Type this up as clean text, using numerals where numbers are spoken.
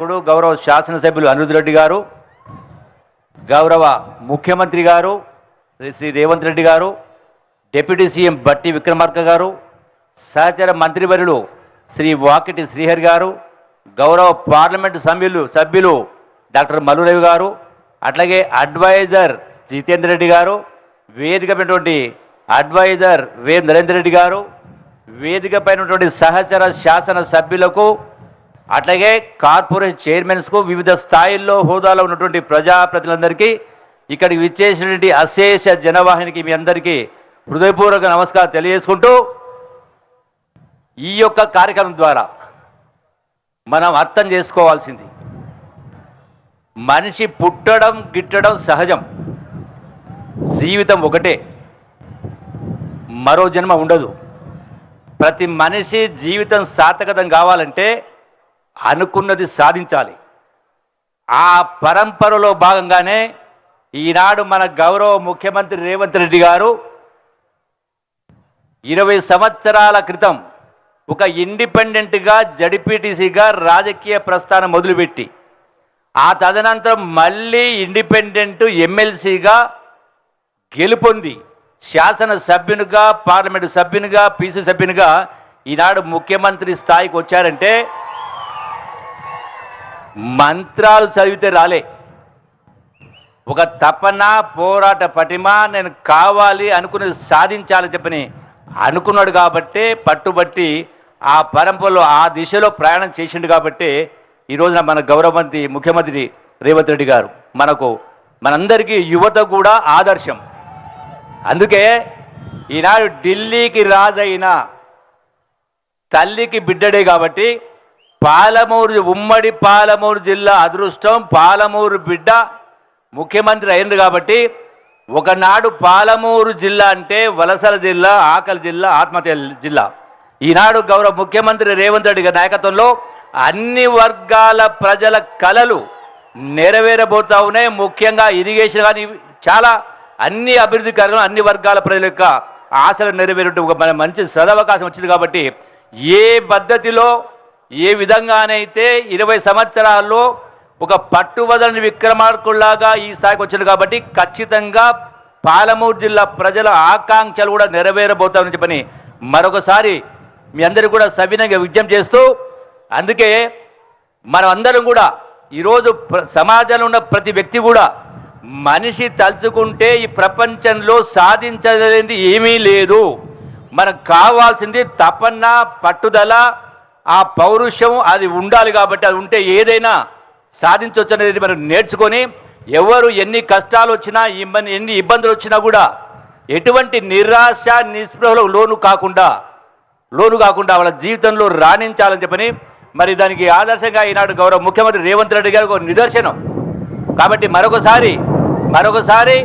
ఇప్పుడు గౌరవ శాసనసభ్యులు అనిరుద్ రెడ్డి గారు, గౌరవ ముఖ్యమంత్రి గారు శ్రీ రేవంత్ రెడ్డి గారు, డిప్యూటీ సీఎం బట్టి విక్రమార్క గారు, సహచర మంత్రివర్యులు శ్రీ వాకిటి శ్రీహరి గారు, గౌరవ పార్లమెంటు సభ్యులు డాక్టర్ మల్లురవి గారు, అట్లాగే అడ్వైజర్ జితేందర్ రెడ్డి గారు, వేదికమైనటువంటి అడ్వైజర్ వేం నరేందర్ రెడ్డి గారు, వేదిక పైనటువంటి సహచర శాసన సభ్యులకు, అట్లాగే కార్పొరేషన్ చైర్మన్స్కు, వివిధ స్థాయిల్లో హోదాలో ఉన్నటువంటి ప్రజాప్రతినిధులందరికీ, ఇక్కడికి విచ్చేసినటువంటి అశేష జనవాహినికి మీ అందరికీ హృదయపూర్వక నమస్కారం తెలియజేసుకుంటూ, ఈ యొక్క కార్యక్రమం ద్వారా మనం అర్థం చేసుకోవాల్సింది, మనిషి పుట్టడం గిట్టడం సహజం, జీవితం ఒకటే, మరో జన్మ ఉండదు. ప్రతి మనిషి జీవితం సార్థకతం కావాలంటే అనుకున్నది సాధించాలి. ఆ పరంపరలో భాగంగానే ఈనాడు మన గౌరవ ముఖ్యమంత్రి రేవంత్ రెడ్డి గారు 20 సంవత్సరాల క్రితం ఒక ఇండిపెండెంట్గా జడ్పీటీసీగా రాజకీయ ప్రస్థానం మొదలుపెట్టి, ఆ తదనంతరం మళ్ళీ ఇండిపెండెంట్ ఎమ్మెల్సీగా గెలుపొంది శాసన సభ్యునిగా, పార్లమెంటు సభ్యునిగా, పీసీ సభ్యునిగా ఈనాడు ముఖ్యమంత్రి స్థాయికి వచ్చారంటే మంత్రాలు చదివితే రాలే, ఒక తపన, పోరాట పటిమ, నేను కావాలి అనుకున్నది సాధించాలని చెప్పని అనుకున్నాడు కాబట్టే పట్టుబట్టి ఆ పరంపరలో ఆ దిశలో ప్రయాణం చేసిండు కాబట్టి ఈ రోజున మన గౌరవ ముఖ్యమంత్రి రేవంత్ రెడ్డి గారు మనందరికీ యువత కూడా ఆదర్శం. అందుకే ఈనాడు ఢిల్లీకి రాజైన తల్లికి బిడ్డడే కాబట్టి ఉమ్మడి పాలమూరు జిల్లా అదృష్టం, పాలమూరు బిడ్డ ముఖ్యమంత్రి అయింది కాబట్టి ఒకనాడు పాలమూరు జిల్లా అంటే వలసల జిల్లా, ఆకలి జిల్లా, ఆత్మహత్య జిల్లా. ఈనాడు గౌరవ ముఖ్యమంత్రి రేవంత్ రెడ్డి గారి నాయకత్వంలో అన్ని వర్గాల ప్రజల కలలు నెరవేరబోతా ఉన్నాయి. ముఖ్యంగా ఇరిగేషన్ కానీ చాలా అన్ని అభివృద్ధి కార్యక్రమాలు అన్ని వర్గాల ప్రజల యొక్క ఆశలు నెరవేరుతూ మన మంచి సదవకాశం వచ్చింది కాబట్టి ఏ పద్ధతిలో ఏ విధంగానైతే 20 సంవత్సరాల్లో ఒక పట్టువదలని విక్రమార్కుల్లాగా ఈ స్థాయికి వచ్చింది కాబట్టి ఖచ్చితంగా పాలమూరు జిల్లా ప్రజల ఆకాంక్షలు కూడా నెరవేరబోతామని చెప్పని మరొకసారి మీ అందరికీ కూడా సవినయంగా విజ్ఞప్తి చేస్తూ, అందుకే మనం అందరం కూడా ఈరోజు సమాజంలో ఉన్న ప్రతి వ్యక్తి కూడా మనిషి తలుచుకుంటే ఈ ప్రపంచంలో సాధించలేనిది ఏమీ లేదు. మనకు కావాల్సింది తపన, పట్టుదల, ఆ పౌరుషం అది ఉండాలి. కాబట్టి అది ఉంటే ఏదైనా సాధించవచ్చు అనేది మనం నేర్చుకొని, ఎవరు ఎన్ని కష్టాలు వచ్చినా, ఎన్ని ఇబ్బందులు వచ్చినా కూడా ఎటువంటి నిరాశ నిస్పృహలో లోను కాకుండా వాళ్ళ జీవితంలో రాణించాలని చెప్పని మరి దానికి ఆదర్శంగా ఈనాడు గౌరవ ముఖ్యమంత్రి రేవంత్ రెడ్డి గారు ఒక నిదర్శనం. కాబట్టి మరొకసారి